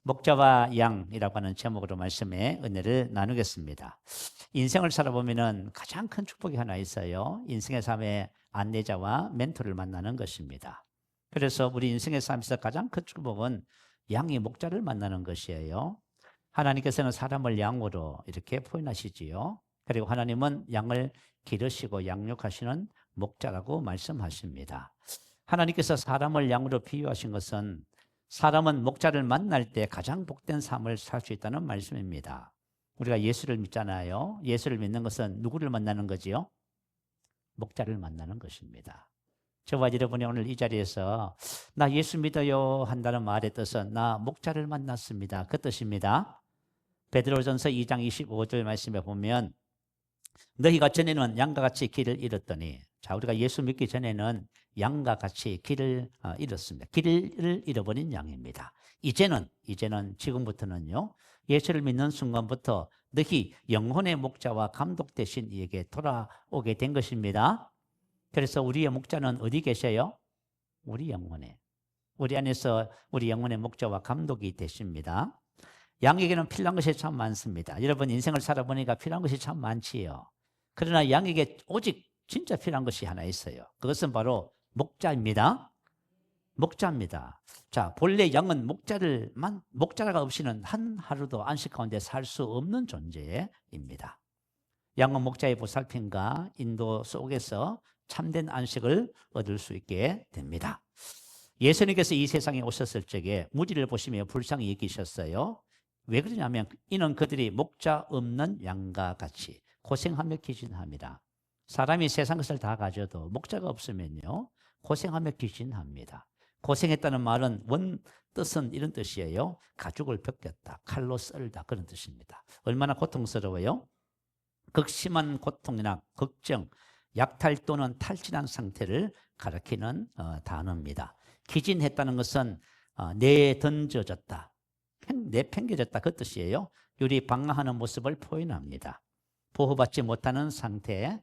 목자와 양이라고 하는 제목으로 말씀의 은혜를 나누겠습니다. 인생을 살아보면 가장 큰 축복이 하나 있어요. 인생의 삶의 안내자와 멘토를 만나는 것입니다. 그래서 우리 인생의 삶에서 가장 큰 축복은 양이 목자를 만나는 것이에요. 하나님께서는 사람을 양으로 이렇게 표현하시지요. 그리고 하나님은 양을 기르시고 양육하시는 목자라고 말씀하십니다. 하나님께서 사람을 양으로 비유하신 것은 사람은 목자를 만날 때 가장 복된 삶을 살 수 있다는 말씀입니다. 우리가 예수를 믿잖아요. 예수를 믿는 것은 누구를 만나는 거지요? 목자를 만나는 것입니다. 저와 여러분이 오늘 이 자리에서 나 예수 믿어요 한다는 말의 뜻은 나 목자를 만났습니다. 그 뜻입니다. 베드로전서 2장 25절 말씀에 보면 너희가 전에는 양과 같이 길을 잃었더니, 자, 우리가 예수 믿기 전에는 양과 같이 길을 잃었습니다. 길을 잃어버린 양입니다. 이제는 지금부터는요, 예수를 믿는 순간부터 너희 영혼의 목자와 감독 되신 이에게 돌아오게 된 것입니다. 그래서 우리의 목자는 어디 계셔요? 우리 영혼에. 우리 안에서 우리 영혼의 목자와 감독이 되십니다. 양에게는 필요한 것이 참 많습니다. 여러분 인생을 살아보니까 필요한 것이 참 많지요. 그러나 양에게 오직 진짜 필요한 것이 하나 있어요. 그것은 바로 목자입니다. 목자입니다. 자, 본래 양은 목자가 없이는 한 하루도 안식 가운데 살 수 없는 존재입니다. 양은 목자의 보살핌과 인도 속에서 참된 안식을 얻을 수 있게 됩니다. 예수님께서 이 세상에 오셨을 적에 무리를 보시며 불쌍히 여기셨어요. 왜 그러냐면 이는 그들이 목자 없는 양과 같이 고생하며 기진합니다. 사람이 세상 것을 다 가져도 목자가 없으면요 고생하며 기진합니다. 고생했다는 말은 원 뜻은 이런 뜻이에요. 가죽을 벗겼다, 칼로 썰다, 그런 뜻입니다. 얼마나 고통스러워요? 극심한 고통이나 걱정, 약탈 또는 탈진한 상태를 가리키는 단어입니다. 기진했다는 것은 내던져졌다, 내팽개졌다, 그 뜻이에요. 요리 방황하는 모습을 표현합니다. 보호받지 못하는 상태,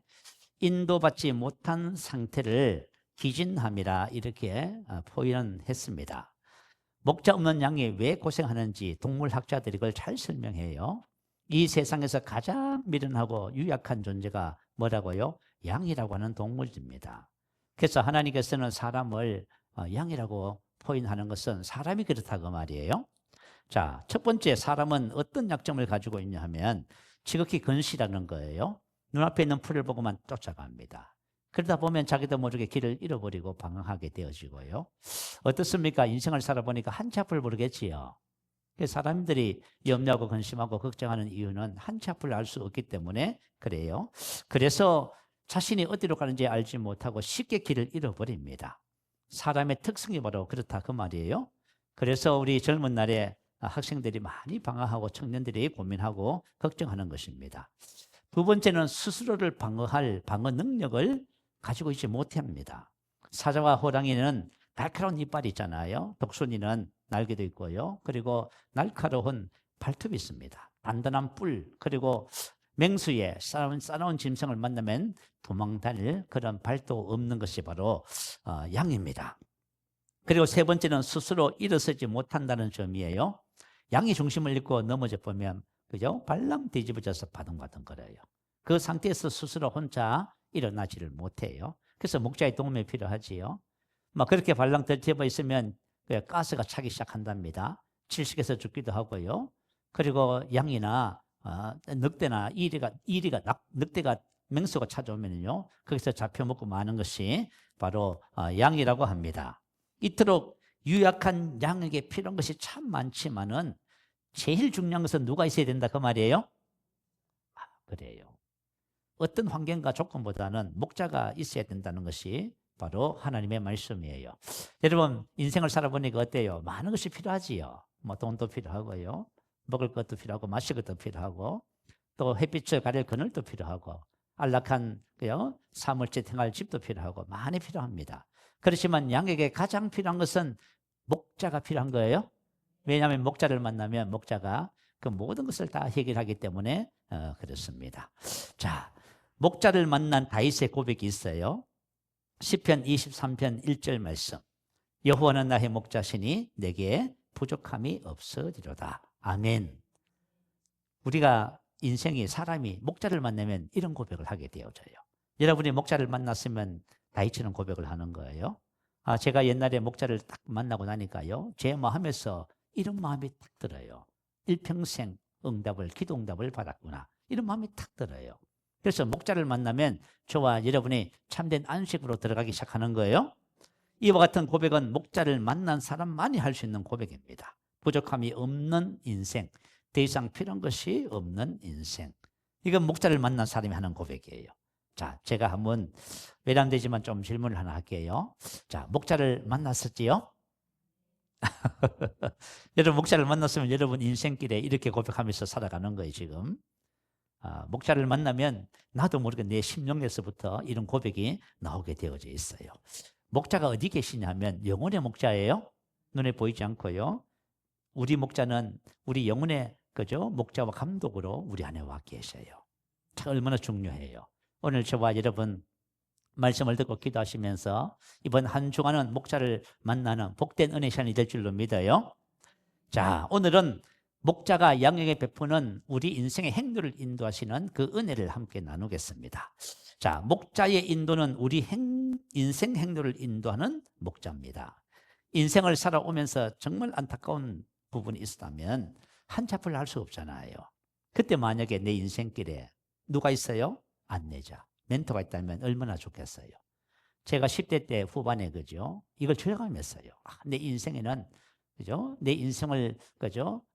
인도받지 못한 상태를 기진함이라 이렇게 표현했습니다. 목자 없는 양이 왜 고생하는지 동물학자들이 그걸 잘 설명해요. 이 세상에서 가장 미련하고 유약한 존재가 뭐라고요? 양이라고 하는 동물입니다. 그래서 하나님께서는 사람을 양이라고 표현하는 것은 사람이 그렇다고 말이에요. 자, 첫 번째, 사람은 어떤 약점을 가지고 있냐 하면 지극히 건실하는 거예요. 눈앞에 있는 풀을 보고만 쫓아갑니다. 그러다 보면 자기도 모르게 길을 잃어버리고 방황하게 되어지고요. 어떻습니까? 인생을 살아보니까 한치 앞을 모르겠지요. 사람들이 염려하고 근심하고 걱정하는 이유는 한치 앞을 알 수 없기 때문에 그래요. 그래서 자신이 어디로 가는지 알지 못하고 쉽게 길을 잃어버립니다. 사람의 특성이 바로 그렇다 그 말이에요. 그래서 우리 젊은 날에 학생들이 많이 방황하고 청년들이 고민하고 걱정하는 것입니다. 두 번째는 스스로를 방어할 방어 능력을 가지고 있지 못합니다. 사자와 호랑이는 날카로운 이빨이 있잖아요. 독수리는 날개도 있고요. 그리고 날카로운 발톱이 있습니다. 단단한 뿔, 그리고 맹수에 싸나운 짐승을 만나면 도망 다닐 그런 발도 없는 것이 바로 양입니다. 그리고 세 번째는 스스로 일어서지 못한다는 점이에요. 양이 중심을 잃고 넘어져 보면 그죠? 발랑 뒤집어져서 바둥바둥 거려요. 그 상태에서 스스로 혼자 일어나지를 못해요. 그래서 목자의 도움이 필요하지요. 막 그렇게 발랑 뒤집어 있으면 가스가 차기 시작한답니다. 질식해서 죽기도 하고요. 그리고 양이나 늑대나 늑대가 맹수가 찾아오면요, 거기서 잡혀 먹고 마는 것이 바로 양이라고 합니다. 이토록 유약한 양에게 필요한 것이 참 많지만은 제일 중요한 것은 누가 있어야 된다 그 말이에요? 그래요. 어떤 환경과 조건보다는 목자가 있어야 된다는 것이 바로 하나님의 말씀이에요. 여러분 인생을 살아보니까 어때요? 많은 것이 필요하지요. 뭐 돈도 필요하고요, 먹을 것도 필요하고 마실 것도 필요하고 또 햇빛을 가릴 그늘도 필요하고 안락한 사물질 생활 집도 필요하고 많이 필요합니다. 그렇지만 양에게 가장 필요한 것은 목자가 필요한 거예요. 왜냐하면 목자를 만나면 목자가 그 모든 것을 다 해결하기 때문에 그렇습니다. 자, 목자를 만난 다윗의 고백이 있어요. 시편 23편 1절 말씀. 여호와는 나의 목자시니 내게 부족함이 없어지로다. 아멘. 우리가 인생이 사람이 목자를 만나면 이런 고백을 하게 되어져요. 여러분이 목자를 만났으면 다윗처럼 고백을 하는 거예요. 제가 옛날에 목자를 딱 만나고 나니까요, 제 마음에서 이런 마음이 딱 들어요. 일평생 기도 응답을 받았구나. 이런 마음이 딱 들어요. 그래서 목자를 만나면 저와 여러분이 참된 안식으로 들어가기 시작하는 거예요. 이와 같은 고백은 목자를 만난 사람만이 할 수 있는 고백입니다. 부족함이 없는 인생, 더 이상 필요한 것이 없는 인생. 이건 목자를 만난 사람이 하는 고백이에요. 자, 제가 한번 외람되지만 좀 질문을 하나 할게요. 자, 목자를 만났었지요? 여러분 목자를 만났으면 여러분 인생길에 이렇게 고백하면서 살아가는 거예요, 지금. 목자를 만나면 나도 모르게 내 심령에서부터 이런 고백이 나오게 되어져 있어요. 목자가 어디 계시냐면 영혼의 목자예요. 눈에 보이지 않고요. 우리 목자는 우리 영혼의 목자와 감독으로 우리 안에 와 계셔요. 참 얼마나 중요해요. 오늘 저와 여러분 말씀을 듣고 기도하시면서 이번 한 주간은 목자를 만나는 복된 은혜 시간이 될 줄로 믿어요. 자, 오늘은 목자가 양에게 베푸는 우리 인생의 행로를 인도하시는 그 은혜를 함께 나누겠습니다. 자, 목자의 인도는 우리 인생 행로를 인도하는 목자입니다. 인생을 살아오면서 정말 안타까운 부분이 있었다면 한참을 할 수 없잖아요. 그때 만약에 내 인생길에 누가 있어요? 안내자, 멘토가 있다면 얼마나 좋겠어요. 제가 10대 때 후반에 이걸 절감했어요. 내 인생에는 내 인생을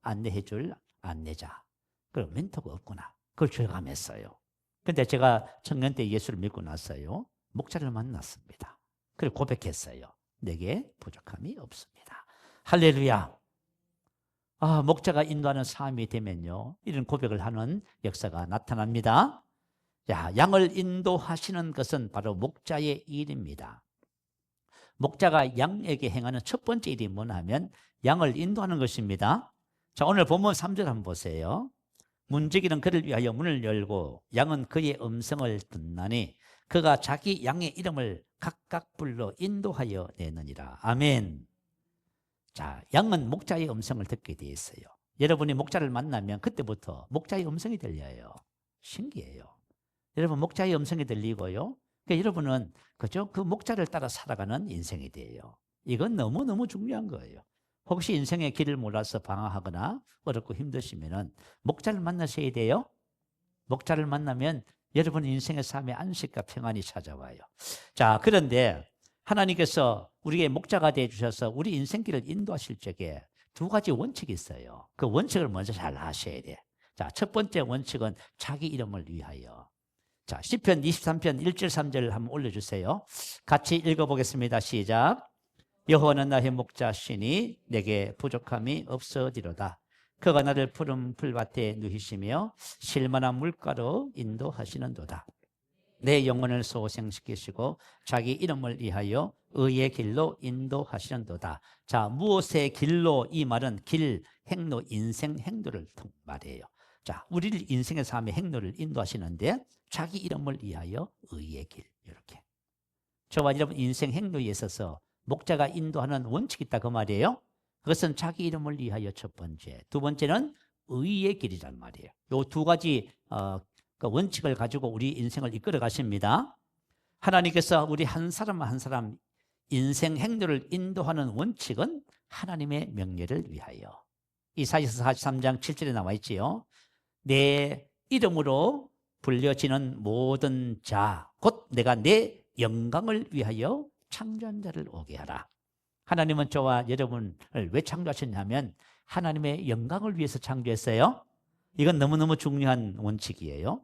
안내해 줄 안내자, 그리고 멘토가 없구나. 그걸 절감했어요. 근데 제가 청년 때 예수를 믿고 났어요. 목자를 만났습니다. 그리고 고백했어요. 내게 부족함이 없습니다. 할렐루야. 목자가 인도하는 삶이 되면요, 이런 고백을 하는 역사가 나타납니다. 자, 양을 인도하시는 것은 바로 목자의 일입니다. 목자가 양에게 행하는 첫 번째 일이 뭐냐 하면 양을 인도하는 것입니다. 자, 오늘 본문 3절 한번 보세요. 문지기는 그를 위하여 문을 열고 양은 그의 음성을 듣나니 그가 자기 양의 이름을 각각 불러 인도하여 내느니라. 아멘. 자, 양은 목자의 음성을 듣게 되어 있어요. 여러분이 목자를 만나면 그때부터 목자의 음성이 들려요. 신기해요. 여러분 목자의 음성이 들리고요, 그러니까 여러분은 그 목자를 따라 살아가는 인생이 돼요. 이건 너무너무 중요한 거예요. 혹시 인생의 길을 몰라서 방황하거나 어렵고 힘드시면 목자를 만나셔야 돼요. 목자를 만나면 여러분 인생의 삶의 안식과 평안이 찾아와요. 자, 그런데 하나님께서 우리의 목자가 되어 주셔서 우리 인생길을 인도하실 적에 두 가지 원칙이 있어요. 그 원칙을 먼저 잘 아셔야 돼. 자, 첫 번째 원칙은 자기 이름을 위하여. 자, 시편 23편 1절 3절을 한번 올려주세요. 같이 읽어보겠습니다. 시작. 여호와는 나의 목자시니 내게 부족함이 없어지로다. 그가 나를 푸른 풀밭에 누이시며 실만한 물가로 인도하시는도다. 내 영혼을 소생시키시고 자기 이름을 위하여 의의 길로 인도하시는도다. 자, 무엇의 길로? 이 말은 길, 행로, 인생 행로를 말해요. 자, 우리를 인생의 삶의 행로를 인도하시는데 자기 이름을 위하여 의의 길, 이렇게. 저와 여러분 인생 행로에 있어서 목자가 인도하는 원칙이 있다 그 말이에요. 그것은 자기 이름을 위하여 첫 번째, 두 번째는 의의 길이란 말이에요. 이 두 가지 그 원칙을 가지고 우리 인생을 이끌어 가십니다. 하나님께서 우리 한 사람 한 사람 인생 행로를 인도하는 원칙은 하나님의 명예를 위하여. 이사야서 43장 7절에 나와 있지요. 내 이름으로 불려지는 모든 자, 곧 내가 내 영광을 위하여 창조한 자를 오게 하라. 하나님은 저와 여러분을 왜 창조하셨냐면 하나님의 영광을 위해서 창조했어요. 이건 너무너무 중요한 원칙이에요.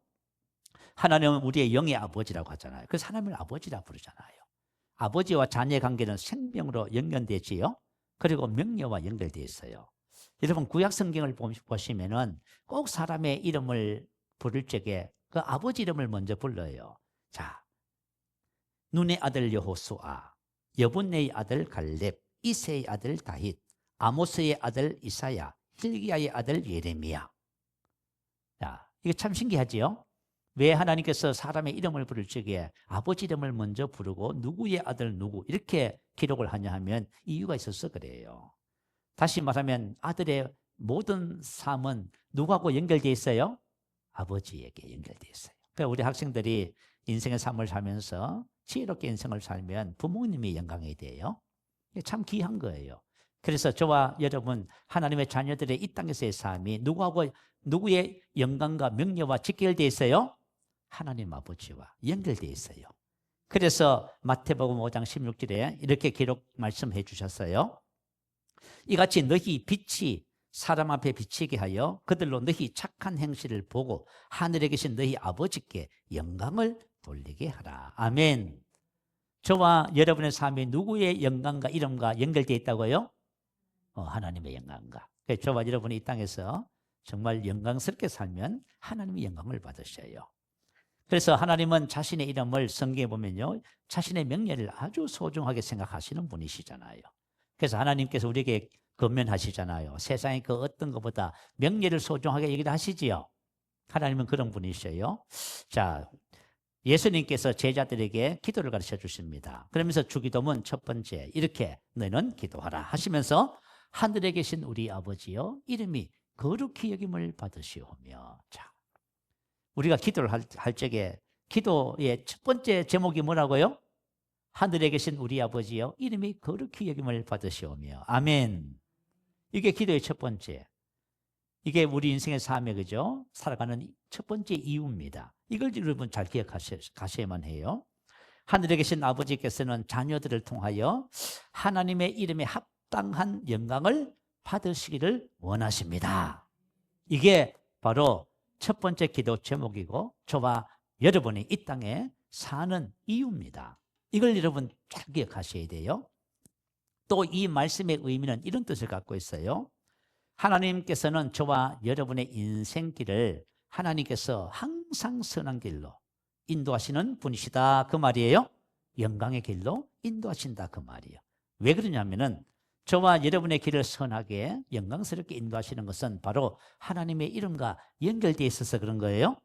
하나님은 우리의 영의 아버지라고 하잖아요. 그래서 하나님을 아버지라고 부르잖아요. 아버지와 자녀의 관계는 생명으로 연결되지요. 그리고 명예와 연결되어 있어요. 여러분 구약 성경을 보시면은 꼭 사람의 이름을 부를 적에 그 아버지 이름을 먼저 불러요. 자, 눈의 아들 여호수아, 여분네의 아들 갈렙, 이새의 아들 다윗, 아모스의 아들 이사야, hil기야의 아들 예레미야. 자, 이거 참 신기하지요? 왜 하나님께서 사람의 이름을 부를 적에 아버지 이름을 먼저 부르고 누구의 아들 누구 이렇게 기록을 하냐 하면 이유가 있어서 그래요. 다시 말하면 아들의 모든 삶은 누구하고 연결되어 있어요? 아버지에게 연결되어 있어요. 그러니까 우리 학생들이 인생의 삶을 살면서 지혜롭게 인생을 살면 부모님이 영광이 돼요. 이게 참 귀한 거예요. 그래서 저와 여러분 하나님의 자녀들의 이 땅에서의 삶이 누구의 영광과 명예와 직결되어 있어요? 하나님 아버지와 연결되어 있어요. 그래서 마태복음 5장 16절에 이렇게 기록 말씀해 주셨어요. 이같이 너희 빛이 사람 앞에 비치게 하여 그들로 너희 착한 행실을 보고 하늘에 계신 너희 아버지께 영광을 돌리게 하라. 아멘. 저와 여러분의 삶이 누구의 영광과 이름과 연결되어 있다고요? 하나님의 영광과. 저와 여러분이 이 땅에서 정말 영광스럽게 살면 하나님의 영광을 받으셔요. 그래서 하나님은 자신의 이름을 성경에 보면요, 자신의 명예를 아주 소중하게 생각하시는 분이시잖아요. 그래서 하나님께서 우리에게 권면하시잖아요. 세상의 그 어떤 것보다 명예를 소중하게 얘기를 하시지요. 하나님은 그런 분이셔요. 자, 예수님께서 제자들에게 기도를 가르쳐 주십니다. 그러면서 주기도문 첫 번째 이렇게 너희는 기도하라 하시면서 하늘에 계신 우리 아버지여 이름이 거룩히 여김을 받으시오며. 자, 우리가 기도를 할 적에 기도의 첫 번째 제목이 뭐라고요? 하늘에 계신 우리 아버지여 이름이 거룩히 여김을 받으시오며. 아멘. 이게 기도의 첫 번째. 이게 우리 인생의 삶에 그죠? 살아가는 첫 번째 이유입니다. 이걸 여러분 잘 기억하셔야만 해요. 하늘에 계신 아버지께서는 자녀들을 통하여 하나님의 이름에 합당한 영광을 받으시기를 원하십니다. 이게 바로 첫 번째 기도 제목이고 저와 여러분이 이 땅에 사는 이유입니다. 이걸 여러분 잘 기억하셔야 돼요. 또 이 말씀의 의미는 이런 뜻을 갖고 있어요. 하나님께서는 저와 여러분의 인생길을 하나님께서 항상 선한 길로 인도하시는 분이시다 그 말이에요. 영광의 길로 인도하신다 그 말이에요. 왜 그러냐면은 저와 여러분의 길을 선하게 영광스럽게 인도하시는 것은 바로 하나님의 이름과 연결되어 있어서 그런 거예요.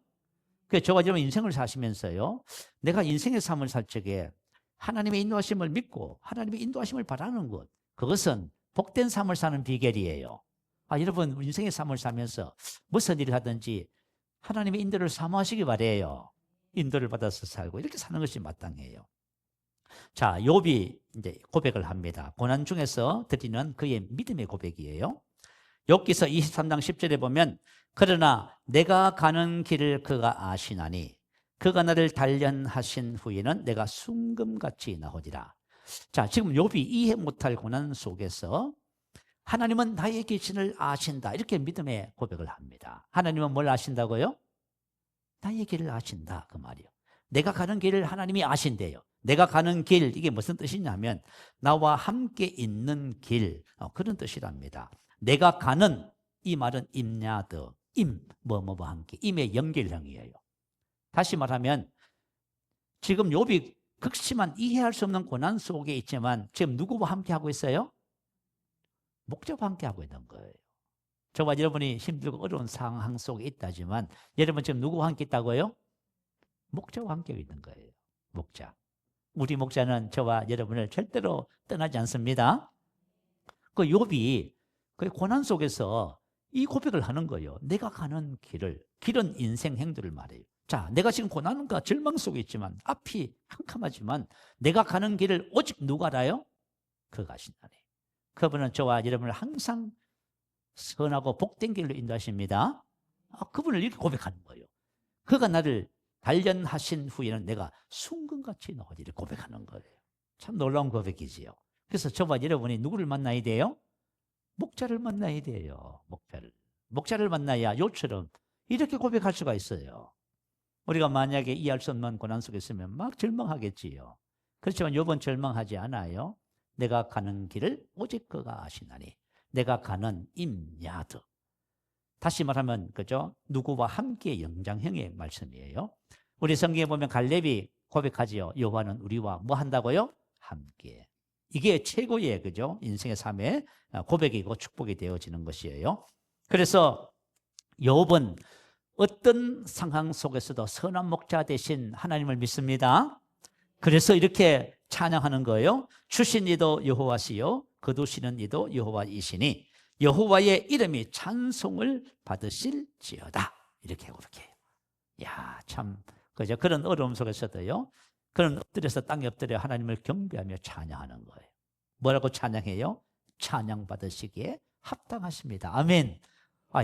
그래서 저와 여러분 인생을 사시면서요, 내가 인생의 삶을 살 적에 하나님의 인도하심을 믿고 하나님의 인도하심을 바라는 것, 그것은 복된 삶을 사는 비결이에요. 여러분 인생의 삶을 살면서 무슨 일을 하든지 하나님의 인도를 사모하시기 바래요. 인도를 받아서 살고 이렇게 사는 것이 마땅해요. 자, 욥이 이제 고백을 합니다. 고난 중에서 드리는 그의 믿음의 고백이에요. 욥기서 23장 10절에 보면 그러나 내가 가는 길을 그가 아시나니 그가 나를 단련하신 후에는 내가 순금같이 나오리라. 자, 지금 욥이 이해 못할 고난 속에서 하나님은 나의 계신을 아신다 이렇게 믿음의 고백을 합니다. 하나님은 뭘 아신다고요? 나의 길을 아신다 그 말이에요. 내가 가는 길을 하나님이 아신대요. 내가 가는 길, 이게 무슨 뜻이냐면 나와 함께 있는 길, 그런 뜻이랍니다. 내가 가는, 이 말은 임야드, 뭐뭐와 함께, 임의 연결형이에요. 다시 말하면 지금 욥이 극심한 이해할 수 없는 고난 속에 있지만 지금 누구와 함께 하고 있어요? 목자와 함께 하고 있는 거예요. 저와 여러분이 힘들고 어려운 상황 속에 있다지만 여러분 지금 누구와 함께 있다고요? 목자와 함께 있는 거예요. 목자. 우리 목자는 저와 여러분을 절대로 떠나지 않습니다. 그 욥이 그 고난 속에서 이 고백을 하는 거예요. 내가 가는 길은 인생 행도를 말해요. 자, 내가 지금 고난과 절망 속에 있지만 앞이 캄캄하지만 내가 가는 길을 오직 누가 알아요? 그가 아신다네. 그분은 저와 여러분을 항상 선하고 복된 길로 인도하십니다. 그분을 이렇게 고백하는 거예요. 그가 나를 단련하신 후에는 내가 순금같이 나오리를 고백하는 거예요. 참 놀라운 고백이지요. 그래서 저와 여러분이 누구를 만나야 돼요? 목자를 만나야 돼요. 목자를 만나야 욥처럼 이렇게 고백할 수가 있어요. 우리가 만약에 이해할 수 없는 고난 속에 있으면 막 절망하겠지요. 그렇지만 욥은 절망하지 않아요. 내가 가는 길을 오직 그가 아시나니 내가 가는 임야드. 다시 말하면 그죠? 누구와 함께 영장형의 말씀이에요. 우리 성경에 보면 갈렙이 고백하지요. 여호와는 우리와 뭐 한다고요? 함께. 이게 최고의 그죠? 인생의 삶의 고백이고 축복이 되어지는 것이에요. 그래서 욥은 어떤 상황 속에서도 선한 목자 대신 하나님을 믿습니다. 그래서 이렇게 찬양하는 거예요. 주신 이도 여호와시요 거두시는 이도 여호와이시니 여호와의 이름이 찬송을 받으실지어다. 이렇게 고백해요. 야, 참 그죠? 그런 어려움 속에서도요, 그런 엎드려서 땅에 엎드려 하나님을 경배하며 찬양하는 거예요. 뭐라고 찬양해요? 찬양 받으시기에 합당하십니다. 아멘.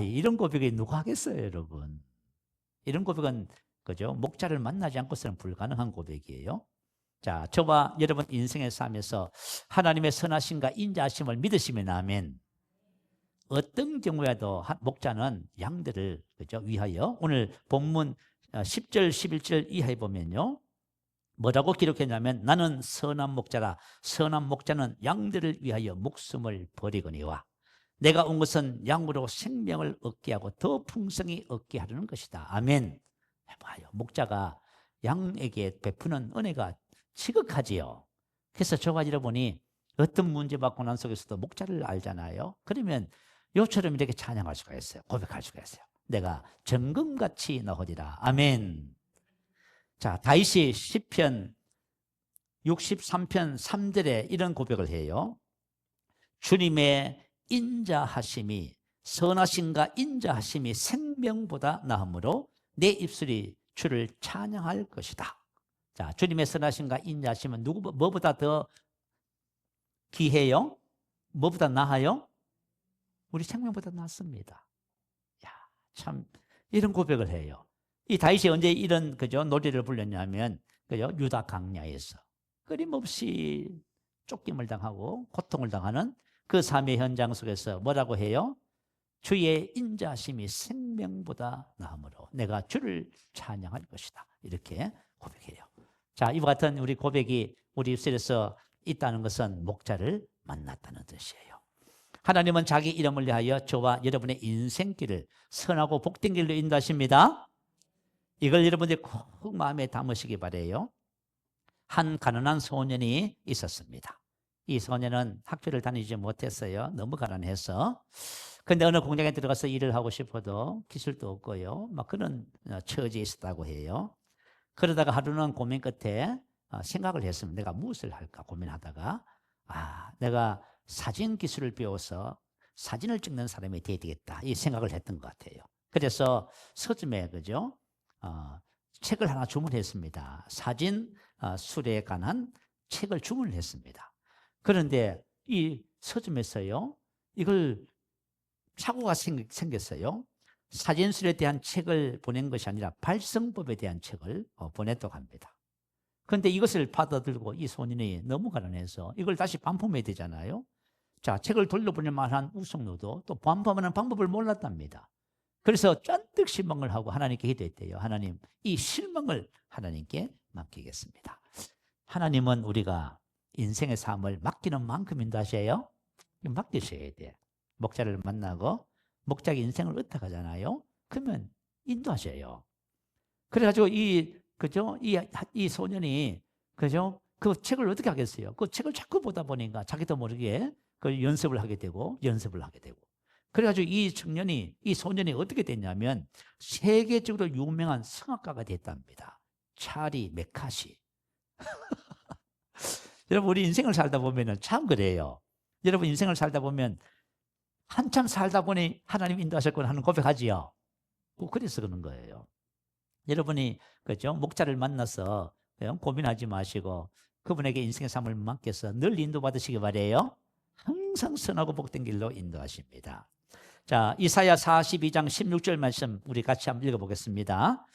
이런 고백이 누가 하겠어요, 여러분? 이런 고백은 그죠? 목자를 만나지 않고서는 불가능한 고백이에요. 자, 저와 여러분 인생의 삶에서 하나님의 선하심과 인자하심을 믿으시면 아멘. 어떤 경우에도 목자는 양들을 그죠? 위하여, 오늘 본문 10절 11절 이하에 보면요, 뭐라고 기록했냐면, 나는 선한 목자라. 선한 목자는 양들을 위하여 목숨을 버리거니와 내가 온 것은 양으로 생명을 얻게 하고 더 풍성히 얻게 하려는 것이다. 아멘. 해봐요. 목자가 양에게 베푸는 은혜가 지극하지요. 그래서 저와 여러분이 어떤 문제 받고 난 속에서도 목자를 알잖아요. 그러면 요처럼 이렇게 찬양할 수가 있어요. 고백할 수가 있어요. 내가 정금같이 나오리라. 아멘. 자, 다윗이 시편 63편 3절에 이런 고백을 해요. 주님의 인자하심이, 선하심과 인자하심이 생명보다 나으므로 내 입술이 주를 찬양할 것이다. 자, 주님의 선하심과 인자하심은 뭐보다 더 귀해요? 뭐보다 나아요? 우리 생명보다 낫습니다. 야, 참 이런 고백을 해요. 이 다윗이 언제 이런 그죠 노래를 불렀냐면, 그죠, 유다 강야에서 끊임없이 쫓김을 당하고 고통을 당하는 그 삶의 현장 속에서 뭐라고 해요? 주의 인자심이 생명보다 나으므로 내가 주를 찬양할 것이다. 이렇게 고백해요. 자, 이와 같은 우리 고백이 우리 입술에서 있다는 것은 목자를 만났다는 뜻이에요. 하나님은 자기 이름을 위하여 저와 여러분의 인생길을 선하고 복된 길로 인도하십니다. 이걸 여러분들이 꼭 마음에 담으시기 바라요. 한 가난한 소년이 있었습니다. 이 소년은 학교를 다니지 못했어요. 너무 가난해서. 근데 어느 공장에 들어가서 일을 하고 싶어도 기술도 없고요, 막 그런 처지에 있었다고 해요. 그러다가 하루는 고민 끝에 생각을 했습니다. 내가 무엇을 할까 고민하다가, 내가 사진 기술을 배워서 사진을 찍는 사람이 돼야 되겠다, 이 생각을 했던 것 같아요. 그래서 서점에 그죠, 책을 하나 주문했습니다. 사진 술에 관한 책을 주문을 했습니다. 그런데 이 서점에서요, 이걸 사고가 생겼어요. 사진술에 대한 책을 보낸 것이 아니라 발성법에 대한 책을 보냈다고 합니다. 그런데 이것을 받아들고 이 소년이 너무 가난해서 이걸 다시 반품해야 되잖아요. 자, 책을 돌려보낼 만한 우성로도 또 반품하는 방법을 몰랐답니다. 그래서 짠뜩 실망을 하고 하나님께 기도했대요. 하나님, 이 실망을 하나님께 맡기겠습니다. 하나님은 우리가 인생의 삶을 맡기는 만큼 인도하셔요. 맡기셔야 돼. 목자를 만나고 목자의 인생을 흩어가잖아요. 그러면 인도하셔요. 그래가지고 이 소년이 그죠, 그 책을 어떻게 하겠어요? 그 책을 자꾸 보다 보니까 자기도 모르게 그 연습을 하게 되고. 그래가지고 이 소년이 어떻게 됐냐면 세계적으로 유명한 성악가가 됐답니다. 찰리 메카시. 여러분, 우리 인생을 살다 보면 참 그래요. 여러분, 인생을 살다 보면 한참 살다 보니 하나님 인도하셨구나 하는 고백하지요. 그래서 그런 거예요. 여러분이 그죠, 목자를 만나서 고민하지 마시고 그분에게 인생의 삶을 맡겨서 늘 인도받으시기 바라요. 항상 선하고 복된 길로 인도하십니다. 자, 이사야 42장 16절 말씀 우리 같이 한번 읽어보겠습니다.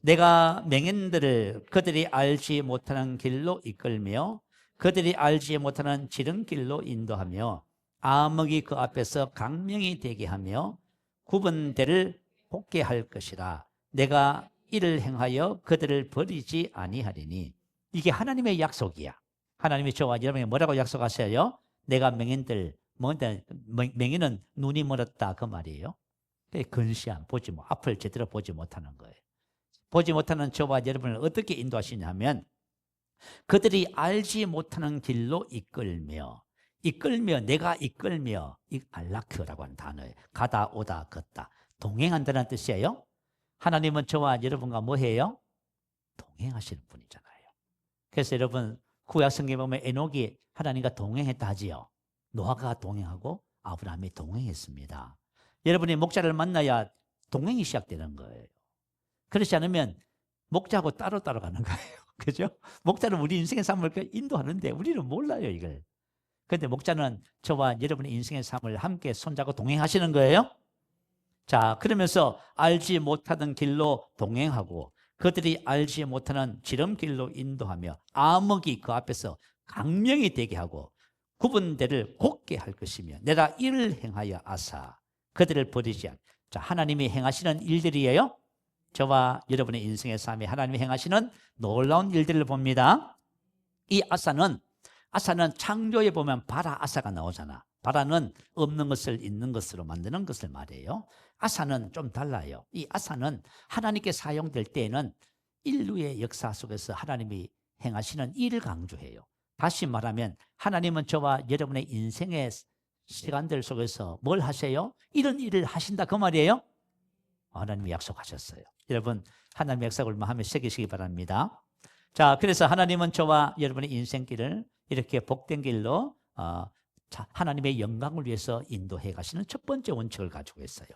내가 맹인들을 그들이 알지 못하는 길로 이끌며 그들이 알지 못하는 지름길로 인도하며 암흑이 그 앞에서 강명이 되게 하며 굽은 데를 곱게 할 것이라. 내가 이를 행하여 그들을 버리지 아니하리니. 이게 하나님의 약속이야. 하나님이 저와 여러분에게 뭐라고 약속하셔요? 내가 맹인은 눈이 멀었다, 그 말이에요. 근시한, 앞을 제대로 보지 못하는 거예요. 보지 못하는 저와 여러분을 어떻게 인도하시냐면 그들이 알지 못하는 길로 이끌며, 내가 이끌며, 이 알라크라고 하는 단어예요. 가다, 오다, 걷다, 동행한다는 뜻이에요. 하나님은 저와 여러분과 뭐 해요? 동행하시는 분이잖아요. 그래서 여러분, 구약 성경에 보면 에녹이 하나님과 동행했다 하지요. 노아가 동행하고 아브라함이 동행했습니다. 여러분이 목자를 만나야 동행이 시작되는 거예요. 그렇지 않으면 목자하고 따로 가는 거예요. 그죠? 목자는 우리 인생의 삶을 인도하는데 우리는 몰라요, 이걸. 그런데 목자는 저와 여러분의 인생의 삶을 함께 손잡고 동행하시는 거예요. 자, 그러면서 알지 못하던 길로 동행하고 그들이 알지 못하는 지름길로 인도하며 암흑이 그 앞에서 강령이 되게 하고 구분대를 곱게 할 것이며 내가 이를 행하여 아사 그들을 버리지 않. 자, 하나님이 행하시는 일들이에요. 저와 여러분의 인생의 삶에 하나님이 행하시는 놀라운 일들을 봅니다. 이 아사는 창조에 보면 바라 아사가 나오잖아. 바라는 없는 것을 있는 것으로 만드는 것을 말해요. 아사는 좀 달라요. 이 아사는 하나님께 사용될 때에는 인류의 역사 속에서 하나님이 행하시는 일을 강조해요. 다시 말하면 하나님은 저와 여러분의 인생의 시간들 속에서 뭘 하세요? 이런 일을 하신다 그 말이에요. 하나님이 약속하셨어요. 여러분 하나님의 약속을 마음에 새기시기 바랍니다. 자, 그래서 하나님은 저와 여러분의 인생길을 이렇게 복된 길로 하나님의 영광을 위해서 인도해 가시는 첫 번째 원칙을 가지고 있어요.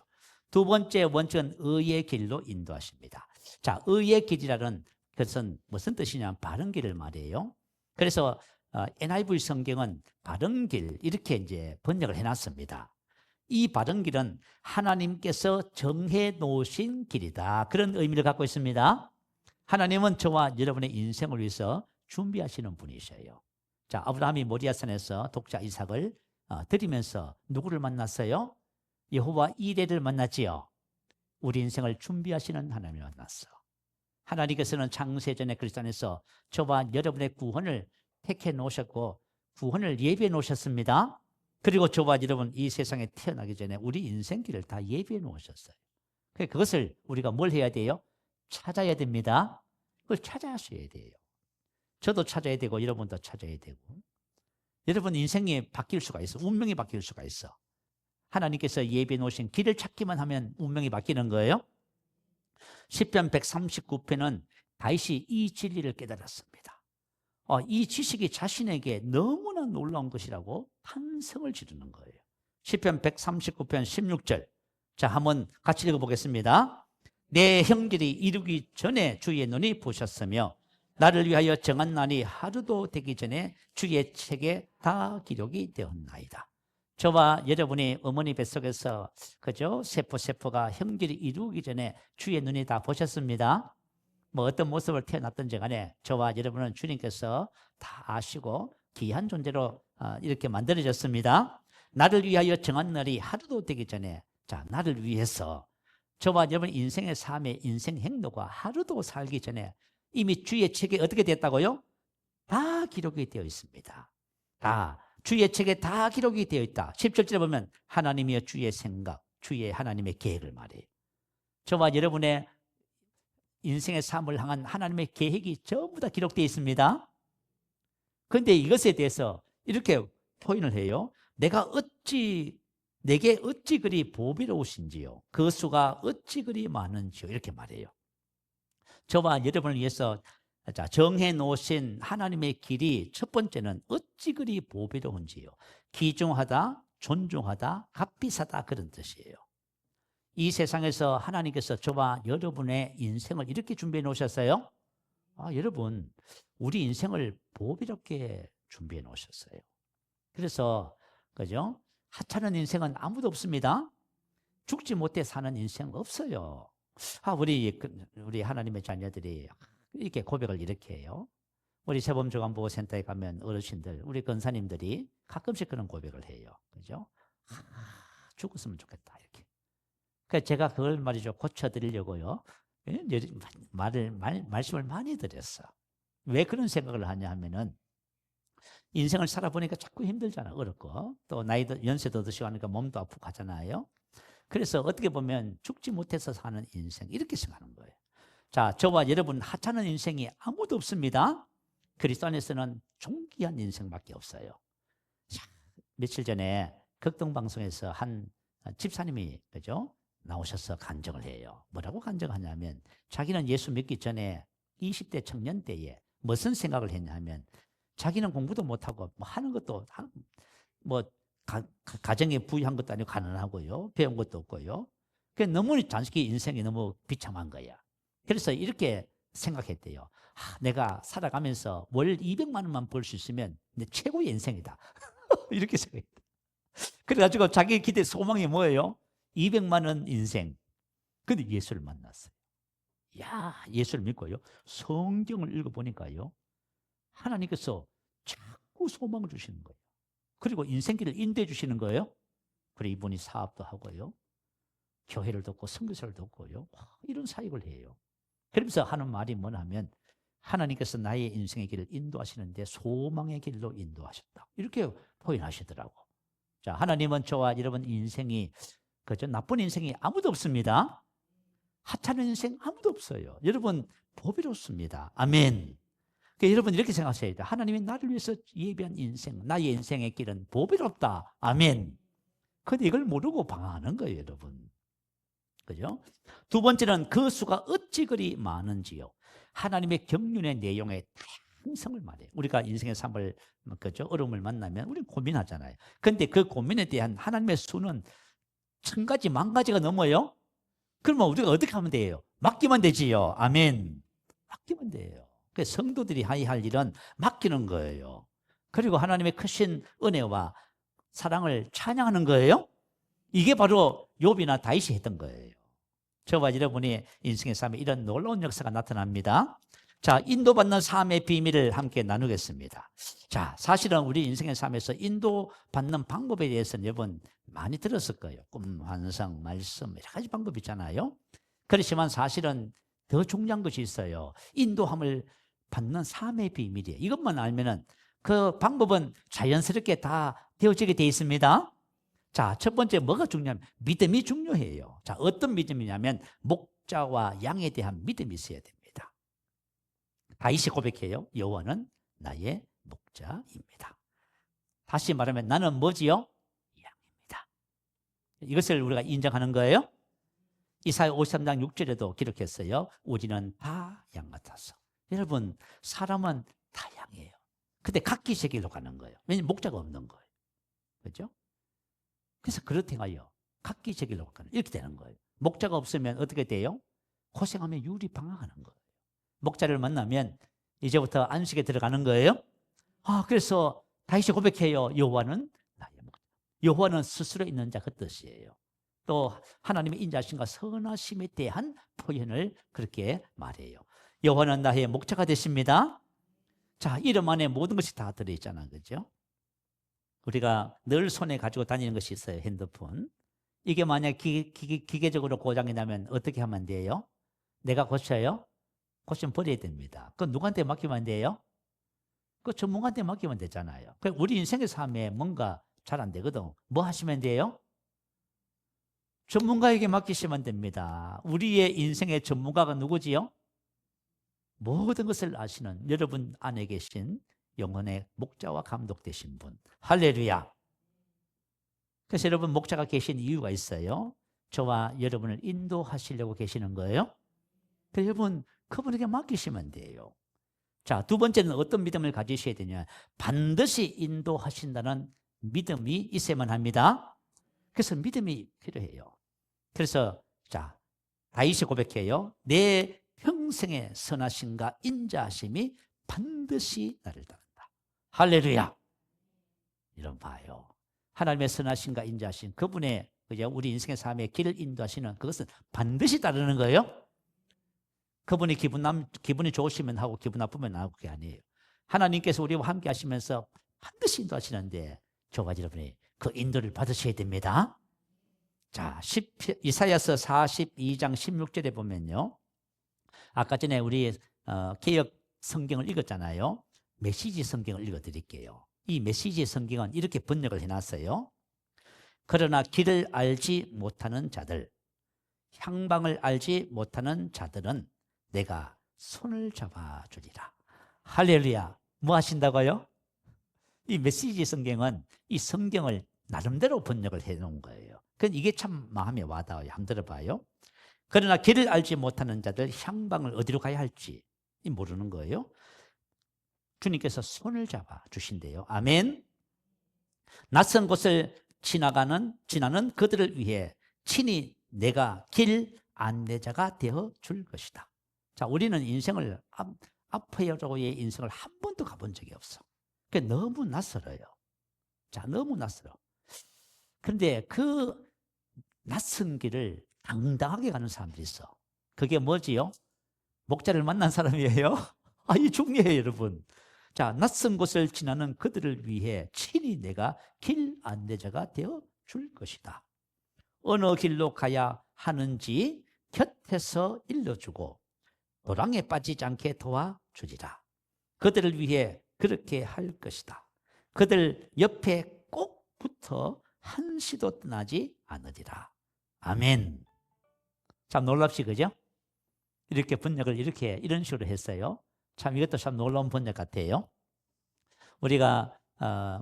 두 번째 원칙은 의의 길로 인도하십니다. 자, 의의 길이라는 것은 무슨 뜻이냐면 바른 길을 말해요. 그래서 NIV 성경은 바른 길 이렇게 이제 번역을 해놨습니다. 이 바른 길은 하나님께서 정해 놓으신 길이다. 그런 의미를 갖고 있습니다. 하나님은 저와 여러분의 인생을 위해서 준비하시는 분이셔요. 자, 아브라함이 모리아산에서 독자 이삭을 드리면서 누구를 만났어요? 여호와 이레를 만났지요. 우리 인생을 준비하시는 하나님을 만났어. 하나님께서는 창세전에 그리스도 안에서 저와 여러분의 구원을 택해 놓으셨고 구원을 예비해 놓으셨습니다. 그리고 저와 여러분 이 세상에 태어나기 전에 우리 인생길을 다 예비해 놓으셨어요. 그것을 우리가 뭘 해야 돼요? 찾아야 됩니다. 그걸 찾아야 돼요. 저도 찾아야 되고 여러분도 찾아야 되고 여러분 인생이 바뀔 수가 있어. 운명이 바뀔 수가 있어. 하나님께서 예비해 놓으신 길을 찾기만 하면 운명이 바뀌는 거예요. 시편 139편은 다윗이 이 진리를 깨달았습니다. 이 지식이 자신에게 너무나 놀라운 것이라고 탄성을 지르는 거예요. 시편 139편 16절. 자, 한번 같이 읽어보겠습니다. 내 형질이 이루기 전에 주의 눈이 보셨으며 나를 위하여 정한 날이 하루도 되기 전에 주의 책에 다 기록이 되었나이다. 저와 여러분이 어머니 뱃속에서 그죠? 세포가 형질이 이루기 전에 주의 눈이 다 보셨습니다. 뭐 어떤 모습을 태어났든지 간에 저와 여러분은 주님께서 다 아시고 귀한 존재로 이렇게 만들어졌습니다. 나를 위하여 정한 날이 하루도 되기 전에 자, 나를 위해서 저와 여러분 인생의 삶의 인생 행로가 하루도 살기 전에 이미 주의 책에 어떻게 됐다고요? 다 기록이 되어 있습니다. 다 주의 책에 다 기록이 되어 있다. 10절에 보면 하나님이여 주의 생각, 주의 하나님의 계획을 말해요. 저와 여러분의 인생의 삶을 향한 하나님의 계획이 전부 다 기록되어 있습니다. 그런데 이것에 대해서 이렇게 표현을 해요. 내게 어찌 그리 보배로우신지요. 그 수가 어찌 그리 많은지요. 이렇게 말해요. 저와 여러분을 위해서 정해 놓으신 하나님의 길이 첫 번째는 어찌 그리 보배로운지요. 귀중하다, 존중하다, 값비싸다 그런 뜻이에요. 이 세상에서 하나님께서 저와 여러분의 인생을 이렇게 준비해 놓으셨어요. 여러분 우리 인생을 보배롭게 준비해 놓으셨어요. 그래서 그죠? 하찮은 인생은 아무도 없습니다. 죽지 못해 사는 인생 없어요. 우리 하나님의 자녀들이 이렇게 고백을 이렇게 해요. 우리 세범조간보호센터에 가면 어르신들, 우리 권사님들이 가끔씩 그런 고백을 해요. 그죠? 죽었으면 좋겠다 이렇게. 그래서 제가 그걸 말이죠 고쳐드리려고요. 말씀을 많이 드렸어. 왜 그런 생각을 하냐 하면은 인생을 살아보니까 자꾸 힘들잖아. 어렵고 또 나이도 연세도 드시고 하니까 몸도 아프고 하잖아요. 그래서 어떻게 보면 죽지 못해서 사는 인생 이렇게 생각하는 거예요. 자, 저와 여러분 하찮은 인생이 아무도 없습니다. 그리스도 안에서는 존귀한 인생밖에 없어요. 자, 며칠 전에 극동방송에서 한 집사님이 그죠? 나오셔서 간증을 해요. 뭐라고 간증하냐면 자기는 예수 믿기 전에 20대 청년 때에 무슨 생각을 했냐면 자기는 공부도 못하고 뭐 하는 것도 뭐 가정에 부유한 것도 아니고 가난하고요. 배운 것도 없고요. 너무 자식이 인생이 너무 비참한 거야. 그래서 이렇게 생각했대요. 내가 살아가면서 월 200만 원만 벌 수 있으면 내 최고의 인생이다. 이렇게 생각했대. 그래가지고 자기 기대 소망이 뭐예요? 200만 원 인생. 근데 예수를 만났어요. 야, 예수를 믿고요. 성경을 읽어보니까요. 하나님께서 자꾸 소망을 주시는 거예요. 그리고 인생길을 인도해 주시는 거예요. 그리고 이분이 사업도 하고요. 교회를 돕고 선교사를 돕고요. 이런 사역을 해요. 그러면서 하는 말이 뭐냐면 하나님께서 나의 인생의 길을 인도하시는데 소망의 길로 인도하셨다. 이렇게 표현하시더라고. 자, 하나님은 저와 여러분 인생이 그죠? 나쁜 인생이 아무도 없습니다. 하찮은 인생 아무도 없어요. 여러분 보배롭습니다. 아멘. 그러니까 여러분 이렇게 생각하셔야 돼요. 하나님이 나를 위해서 예비한 인생, 나의 인생의 길은 보배롭다. 아멘. 근데 이걸 모르고 방황하는 거예요, 여러분. 그죠? 두 번째는 그 수가 어찌 그리 많은지요. 하나님의 경륜의 내용에 다양성을 말해요. 우리가 인생의 삶을, 그죠? 어려움을 만나면 우리는 고민하잖아요. 근데 그 고민에 대한 하나님의 수는 1000가지, 10,000가지가 넘어요. 그러면 우리가 어떻게 하면 돼요? 맡기면 되지요. 아멘. 맡기면 돼요. 그래서 성도들이 해야 할 일은 맡기는 거예요. 그리고 하나님의 크신 은혜와 사랑을 찬양하는 거예요. 이게 바로 욥이나 다윗이 했던 거예요. 저와 여러분이 인생의 삶에 이런 놀라운 역사가 나타납니다. 자, 인도받는 삶의 비밀을 함께 나누겠습니다. 자, 사실은 우리 인생의 삶에서 인도받는 방법에 대해서는 여러분 많이 들었을 거예요. 꿈, 환상, 말씀 여러 가지 방법이 있잖아요. 그렇지만 사실은 더 중요한 것이 있어요. 인도함을 받는 삶의 비밀이에요. 이것만 알면은 그 방법은 자연스럽게 다 되어지게 되어 있습니다. 자, 첫 번째 뭐가 중요하면 믿음이 중요해요. 자, 어떤 믿음이냐면 목자와 양에 대한 믿음이 있어야 됩니다. 다윗이 고백해요. 여호와는 나의 목자입니다. 다시 말하면 나는 뭐지요? 양입니다. 이것을 우리가 인정하는 거예요. 이사야 53장 6절에도 기록했어요. 우리는 다 양 같아서. 여러분, 사람은 다 양이에요. 근데 각기 세계로 가는 거예요. 왜냐하면 목자가 없는 거예요. 그렇죠? 그래서 그렇다고요. 각기 세계로 가는 이렇게 되는 거예요. 목자가 없으면 어떻게 돼요? 고생하면 유리방황하는 거예요. 목자를 만나면 이제부터 안식에 들어가는 거예요. 그래서 다윗이 고백해요. 여호와는 나의 목자. 여호와는 스스로 있는 자 그 뜻이에요. 또 하나님의 인자심과 선하심에 대한 표현을 그렇게 말해요. 여호와는 나의 목자가 되십니다. 자, 이름 안에 모든 것이 다 들어있잖아요. 그죠? 우리가 늘 손에 가지고 다니는 것이 있어요. 핸드폰. 이게 만약 기계적으로 고장이 나면 어떻게 하면 돼요? 내가 고쳐요? 고치면 버려야 됩니다. 그건 누구한테 맡기면 안 돼요? 그 전문가한테 맡기면 되잖아요. 우리 인생의 삶에 뭔가 잘 안 되거든. 뭐 하시면 돼요? 전문가에게 맡기시면 됩니다. 우리의 인생의 전문가가 누구지요? 모든 것을 아시는 여러분 안에 계신 영혼의 목자와 감독 되신 분. 할렐루야. 그래서 여러분 목자가 계신 이유가 있어요. 저와 여러분을 인도하시려고 계시는 거예요. 그래서 여러분 그분에게 맡기시면 돼요. 자, 두 번째는 어떤 믿음을 가지셔야 되냐. 반드시 인도하신다는 믿음이 있어야만 합니다. 그래서 믿음이 필요해요. 그래서 자, 다윗이 고백해요. 내 평생의 선하심과 인자하심이 반드시 나를 따른다. 할렐루야. 이런 봐요. 하나님의 선하심과 인자하심, 그분의 우리 인생의 삶에 길을 인도하시는 그것은 반드시 따르는 거예요. 그분이 기분이 좋으시면 하고 기분 나쁘면 안 하고 그게 아니에요. 하나님께서 우리와 함께 하시면서 반드시 인도하시는데 저와 여러분이 그 인도를 받으셔야 됩니다. 자, 이사야서 42장 16절에 보면요. 아까 전에 우리 개역 성경을 읽었잖아요. 메시지 성경을 읽어드릴게요. 이 메시지 성경은 이렇게 번역을 해놨어요. 그러나 길을 알지 못하는 자들, 향방을 알지 못하는 자들은 내가 손을 잡아주리라. 할렐루야. 뭐 하신다고요? 이 메시지 성경은 이 성경을 나름대로 번역을 해놓은 거예요. 그러니까 이게 참 마음에 와닿아요. 한번 들어봐요. 그러나 길을 알지 못하는 자들, 향방을 어디로 가야 할지 모르는 거예요. 주님께서 손을 잡아 주신대요. 아멘. 낯선 곳을 지나는 그들을 위해 친히 내가 길 안내자가 되어 줄 것이다. 자, 우리는 인생을 앞으로의 인생을 한 번도 가본 적이 없어. 그게 너무 낯설어요. 자, 너무 낯설어. 그런데 그 낯선 길을 당당하게 가는 사람들이 있어. 그게 뭐지요? 목자를 만난 사람이에요. 이 중요해요, 여러분. 자, 낯선 곳을 지나는 그들을 위해 친히 내가 길 안내자가 되어 줄 것이다. 어느 길로 가야 하는지 곁에서 일러주고 도랑에 빠지지 않게 도와주리라. 그들을 위해 그렇게 할 것이다. 그들 옆에 꼭 붙어 한시도 떠나지 않으리라. 아멘. 참 놀랍시, 그죠? 이렇게 번역을 이런 식으로 했어요. 참 이것도 참 놀라운 번역 같아요. 우리가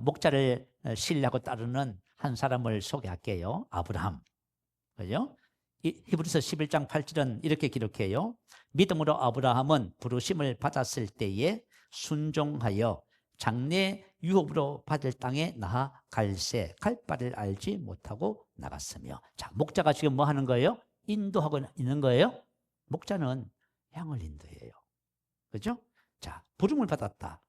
목자를 신뢰하고 따르는 한 사람을 소개할게요. 아브라함. 그죠? 히브리서 11장 8절은 이렇게 기록해요. 믿음으로 아브라함은 부르심을 받았을 때에 순종하여 장래 유업으로 받을 땅에 나아갈새 갈 바를 알지 못하고 나갔으며. 자, 목자가 지금 뭐 하는 거예요? 인도하고 있는 거예요. 목자는 양을 인도해요. 그죠? 자, 부름을 받았다.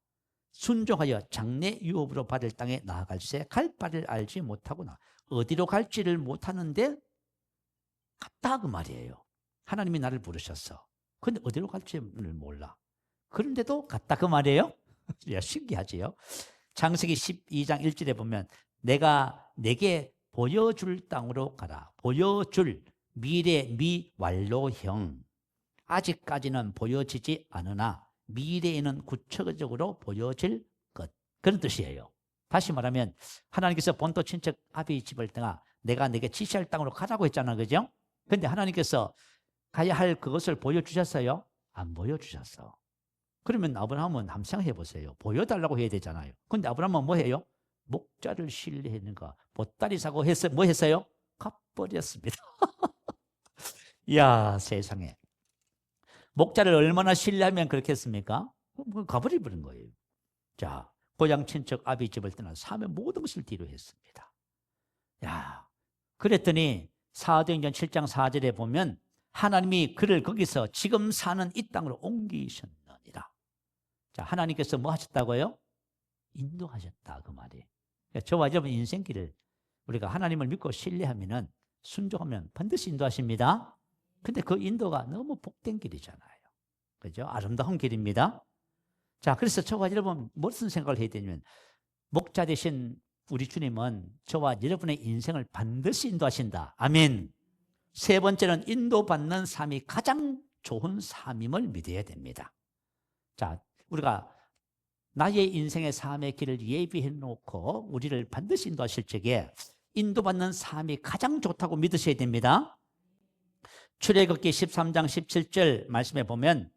순종하여 장래 유업으로 받을 땅에 나아갈새 갈 바를 알지 못하고 어디로 갈지를 못하는데 갔다 그 말이에요. 하나님이 나를 부르셨어. 근데 어디로 갈지를 몰라. 그런데도 갔다 그 말이에요. 신기하지요. 창세기 12장 1절에 보면 내가 내게 보여줄 땅으로 가라. 보여줄 미래 미완료형. 아직까지는 보여지지 않으나 미래에는 구체적으로 보여질 것. 그런 뜻이에요. 다시 말하면 하나님께서 본토 친척 아비 집을 떠나 내가 내게 지시할 땅으로 가라고 했잖아. 그죠? 근데 하나님께서 가야 할 그것을 보여주셨어요? 안 보여주셨어. 그러면 아브라함은 한번 생각해 보세요. 보여달라고 해야 되잖아요. 근데 아브라함은 뭐 해요? 목자를 신뢰했는가? 보따리 사고 뭐 했어요? 가버렸습니다. 이야, 세상에. 목자를 얼마나 신뢰하면 그렇게 했습니까? 가버려버린 거예요. 자, 고향 친척 아비 집을 떠나 삶의 모든 것을 뒤로 했습니다. 야, 그랬더니 사도행전 7장 4절에 보면 하나님이 그를 거기서 지금 사는 이 땅으로 옮기셨느니라. 자, 하나님께서 뭐 하셨다고요? 인도하셨다 그 말이에요. 그러니까 저와 여러분 인생길을 우리가 하나님을 믿고 신뢰하면은 순종하면 반드시 인도하십니다. 근데 그 인도가 너무 복된 길이잖아요. 그죠? 아름다운 길입니다. 자, 그래서 저와 여러분 무슨 생각을 해야 되냐면 목자 되신 우리 주님은 저와 여러분의 인생을 반드시 인도하신다. 아멘. 세 번째는 인도받는 삶이 가장 좋은 삶임을 믿어야 됩니다. 자, 우리가 나의 인생의 삶의 길을 예비해 놓고 우리를 반드시 인도하실 적에 인도받는 삶이 가장 좋다고 믿으셔야 됩니다. 출애굽기 13장 17절 말씀에 보면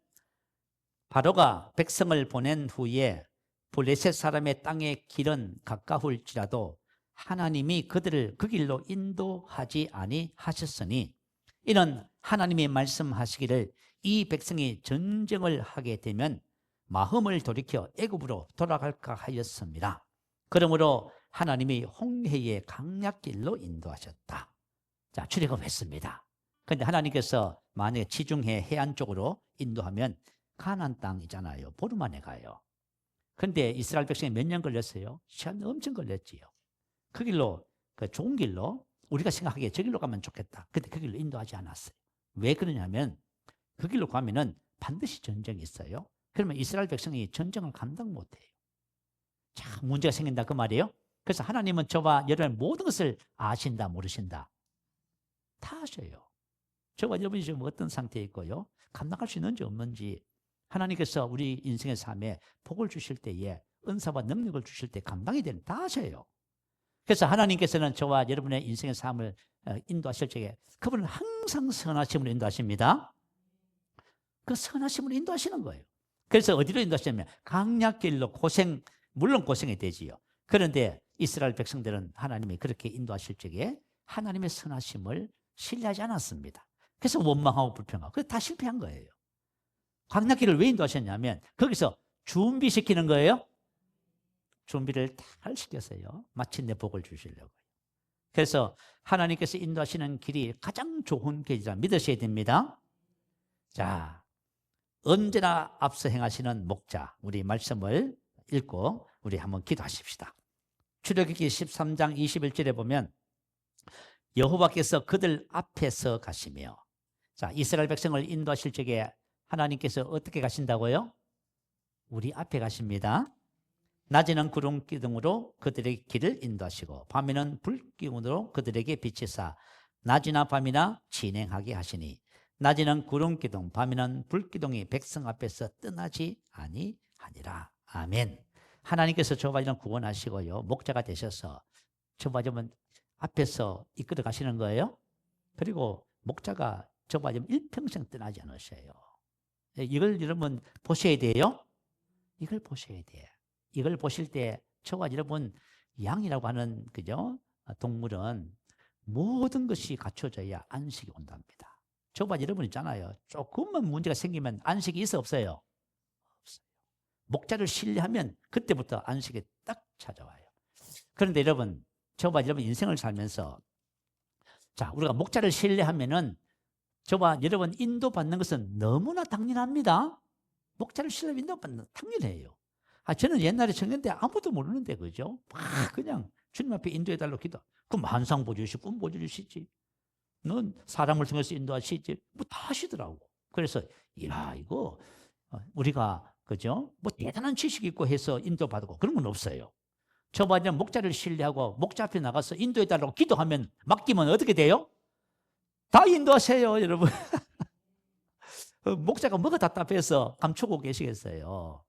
바로가 백성을 보낸 후에 블레셋 사람의 땅의 길은 가까울지라도 하나님이 그들을 그 길로 인도하지 아니하셨으니 이는 하나님이 말씀하시기를 이 백성이 전쟁을 하게 되면 마음을 돌이켜 애굽으로 돌아갈까 하였습니다. 그러므로 하나님이 홍해의 강약길로 인도하셨다. 자, 출애굽했습니다. 그런데 하나님께서 만약에 지중해 해안 쪽으로 인도하면 가나안 땅이잖아요. 보름 안에 가요. 그런데 이스라엘 백성이 몇 년 걸렸어요? 시간 엄청 걸렸지요. 그 길로, 그 좋은 길로 우리가 생각하기에 저 길로 가면 좋겠다. 근데 그 길로 인도하지 않았어요. 왜 그러냐면 그 길로 가면은 반드시 전쟁이 있어요. 그러면 이스라엘 백성이 전쟁을 감당 못해요. 자, 문제가 생긴다 그 말이에요. 그래서 하나님은 저와 여러분의 모든 것을 아신다 모르신다? 다 아셔요. 저와 여러분이 지금 어떤 상태에 있고요. 감당할 수 있는지 없는지 하나님께서 우리 인생의 삶에 복을 주실 때에 은사와 능력을 주실 때 감당이 되는 다 아셔요. 그래서 하나님께서는 저와 여러분의 인생의 삶을 인도하실 적에 그분은 항상 선하심으로 인도하십니다. 그 선하심으로 인도하시는 거예요. 그래서 어디로 인도하시냐면 강약길로 물론 고생이 되지요. 그런데 이스라엘 백성들은 하나님이 그렇게 인도하실 적에 하나님의 선하심을 신뢰하지 않았습니다. 그래서 원망하고 불평하고 그래서 다 실패한 거예요. 강약길을 왜 인도하셨냐면 거기서 준비시키는 거예요. 준비를 잘 시켰어요. 마침내 복을 주시려고요. 그래서 하나님께서 인도하시는 길이 가장 좋은 길이라 믿으셔야 됩니다. 자, 언제나 앞서 행하시는 목자, 우리 말씀을 읽고 우리 한번 기도하십시다. 출애굽기 13장 21절에 보면 여호와께서 그들 앞에서 가시며, 자, 이스라엘 백성을 인도하실 적에 하나님께서 어떻게 가신다고요? 우리 앞에 가십니다. 낮에는 구름 기둥으로 그들의 길을 인도하시고 밤에는 불 기둥으로 그들에게 비치사 낮이나 밤이나 진행하게 하시니, 낮에는 구름 기둥 밤에는 불 기둥이 백성 앞에서 떠나지 아니하니라. 아멘. 하나님께서 저와 여러분 구원하시고요, 목자가 되셔서 저와 여러분 앞에서 이끌어 가시는 거예요. 그리고 목자가 저와 여러분 일평생 떠나지 않으셔요. 이걸 여러분 보셔야 돼요. 이걸 보셔야 돼요. 이걸 보실 때 저와 여러분, 양이라고 하는 그죠? 동물은 모든 것이 갖춰져야 안식이 온답니다. 저와 여러분 있잖아요. 조금만 문제가 생기면 안식이 있어 없어요? 없어요. 목자를 신뢰하면 그때부터 안식이 딱 찾아와요. 그런데 여러분, 저와 여러분 인생을 살면서, 자, 우리가 목자를 신뢰하면은 저와 여러분 인도받는 것은 너무나 당연합니다. 목자를 신뢰하면 인도받는 건 당연해요. 저는 옛날에 청년 때 아무도 모르는데, 그죠? 그냥 주님 앞에 인도해달라고 기도. 그럼 한상 보여주시지, 꿈 보여주시지. 넌 사람을 통해서 인도하시지. 뭐 다 하시더라고. 그래서, 야, 이거, 우리가, 그죠? 뭐 대단한 지식이 있고 해서 인도받고 그런 건 없어요. 저와 그냥 목자를 신뢰하고 목자 앞에 나가서 인도해달라고 기도하면, 맡기면 어떻게 돼요? 다 인도하세요, 여러분. 목자가 뭐가 답답해서 감추고 계시겠어요?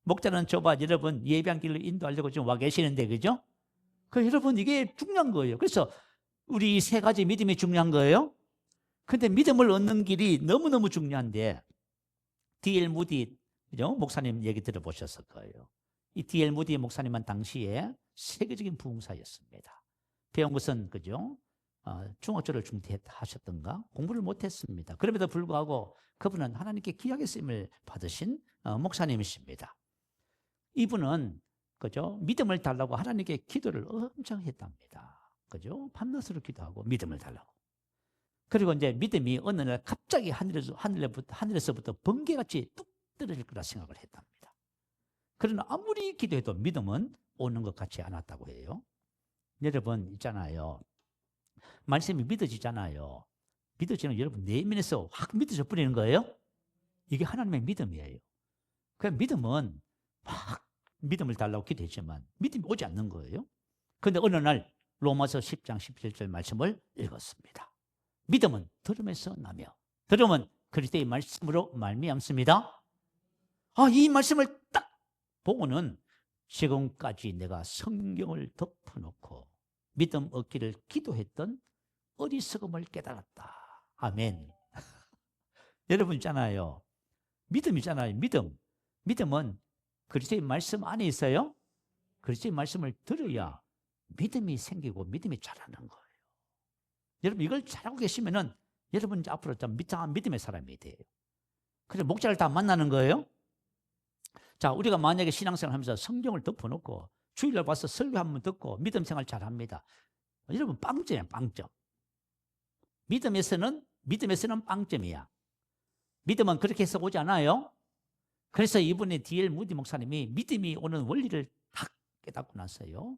목자는 저와 여러분 예비한 길로 인도하려고 지금 와 계시는데, 그죠? 여러분, 이게 중요한 거예요. 그래서 우리 세 가지 믿음이 중요한 거예요. 근데 믿음을 얻는 길이 너무너무 중요한데, D.L. 무디, 그죠? 목사님 얘기 들어보셨을 거예요. 이 D.L. 무디 목사님은 당시에 세계적인 부흥사였습니다. 배운 것은, 그죠? 중어초를 중퇴하셨던가 공부를 못했습니다. 그럼에도 불구하고 그분은 하나님께 귀하게 쓰임을 받으신 목사님이십니다. 이분은, 그죠? 믿음을 달라고 하나님께 기도를 엄청 했답니다. 그죠? 밤낮으로 기도하고 믿음을 달라고. 그리고 이제 믿음이 어느 날 갑자기 하늘에서부터 번개같이 뚝 떨어질 거라 생각을 했답니다. 그러나 아무리 기도해도 믿음은 오는 것 같지 않았다고 해요. 여러분 있잖아요. 말씀이 믿어지잖아요. 믿어지는 여러분 내면에서 확 믿어져 버리는 거예요. 이게 하나님의 믿음이에요. 그 믿음은 막 믿음을 달라고 기도했지만 믿음이 오지 않는 거예요. 그런데 어느 날 로마서 10장 17절 말씀을 읽었습니다. 믿음은 들음에서 나며 들음은 그리스도의 말씀으로 말미암습니다. 이 말씀을 딱 보고는 지금까지 내가 성경을 덮어놓고 믿음 얻기를 기도했던 어리석음을 깨달았다. 아멘. 여러분 있잖아요. 믿음이잖아요. 믿음은 그리스도의 말씀 안에 있어요. 그리스도의 말씀을 들어야 믿음이 생기고 믿음이 자라는 거예요. 여러분 이걸 잘하고 계시면은 여러분 이제 앞으로 좀 믿음의 사람이 돼요. 그래서 목자를 다 만나는 거예요. 자, 우리가 만약에 신앙생활 하면서 성경을 덮어놓고 주일날 와서 설교 한번 듣고 믿음 생활 잘합니다. 여러분 빵점이야, 빵점. 믿음에서는 빵점이야. 믿음은 그렇게 해서 오지 않아요. 그래서 이번에 D.L. 무디 목사님이 믿음이 오는 원리를 딱 깨닫고 나서요,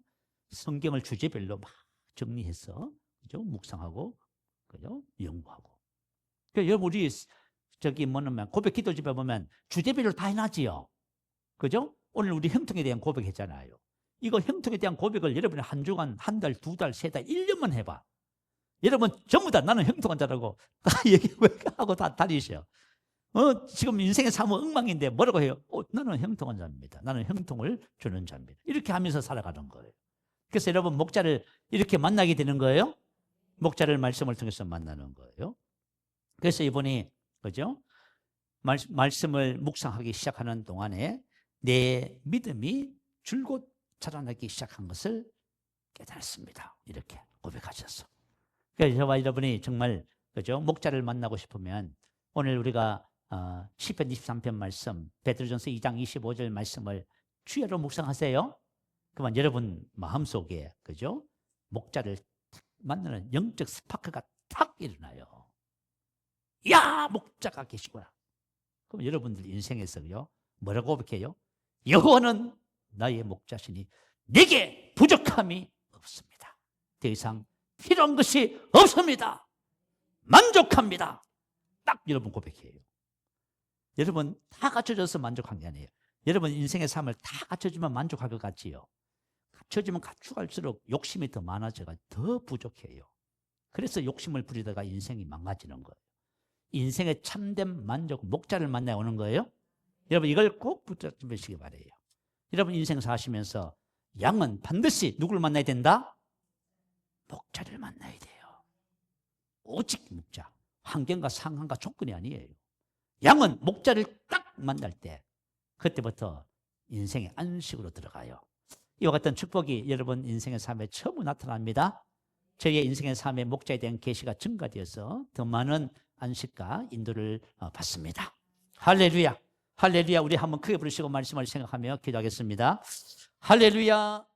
성경을 주제별로 막 정리해서, 그죠? 묵상하고, 그죠? 연구하고. 그러니까 여러분 우리 고백 기도집에 보면 주제별로 다 해놨지요. 그죠? 오늘 우리 형통에 대한 고백했잖아요. 이거 형통에 대한 고백을 여러분이 한 주간, 한 달, 두 달, 세 달, 1년만 해봐. 여러분 전부 다 나는 형통한 자라고 다 얘기하고 다 다니셔요. 지금 인생의 삶은 엉망인데 뭐라고 해요? 나는 형통한 자입니다. 나는 형통을 주는 자입니다. 이렇게 하면서 살아가는 거예요. 그래서 여러분 목자를 이렇게 만나게 되는 거예요. 목자를 말씀을 통해서 만나는 거예요. 그래서 이번에, 그죠? 말씀을 묵상하기 시작하는 동안에 내 믿음이 줄곧 자라나기 시작한 것을 깨달았습니다. 이렇게 고백하셨어. 그래서 저와 여러분이 정말, 그죠? 목자를 만나고 싶으면 오늘 우리가 시편 23편 말씀, 베드로전서 2장 25절 말씀을 주야로 묵상하세요. 그만 여러분 마음속에 그죠? 목자를 탁 만나는 영적 스파크가 탁 일어나요. 야, 목자가 계시구나. 그럼 여러분들 인생에서요 뭐라고 고백해요? 여호와는 나의 목자시니 내게 부족함이 없습니다. 더 이상 필요한 것이 없습니다. 만족합니다. 딱 여러분 고백해요. 여러분 다 갖춰져서 만족한 게 아니에요. 여러분 인생의 삶을 다 갖춰주면 만족할 것 같지요. 갖춰지면 갖춰갈수록 욕심이 더 많아져가 더 부족해요. 그래서 욕심을 부리다가 인생이 망가지는 거예요. 인생의 참된 만족, 목자를 만나야 오는 거예요. 여러분 이걸 꼭 붙잡으시기 바래요. 여러분 인생 사시면서 양은 반드시 누구를 만나야 된다? 목자를 만나야 돼요. 오직 목자. 환경과 상황과 조건이 아니에요. 양은 목자를 딱 만날 때 그때부터 인생의 안식으로 들어가요. 이와 같은 축복이 여러분 인생의 삶에 처음 나타납니다. 저희의 인생의 삶의 목자에 대한 계시가 증가되어서 더 많은 안식과 인도를 받습니다. 할렐루야. 할렐루야. 우리 한번 크게 부르시고 말씀을 생각하며 기도하겠습니다. 할렐루야.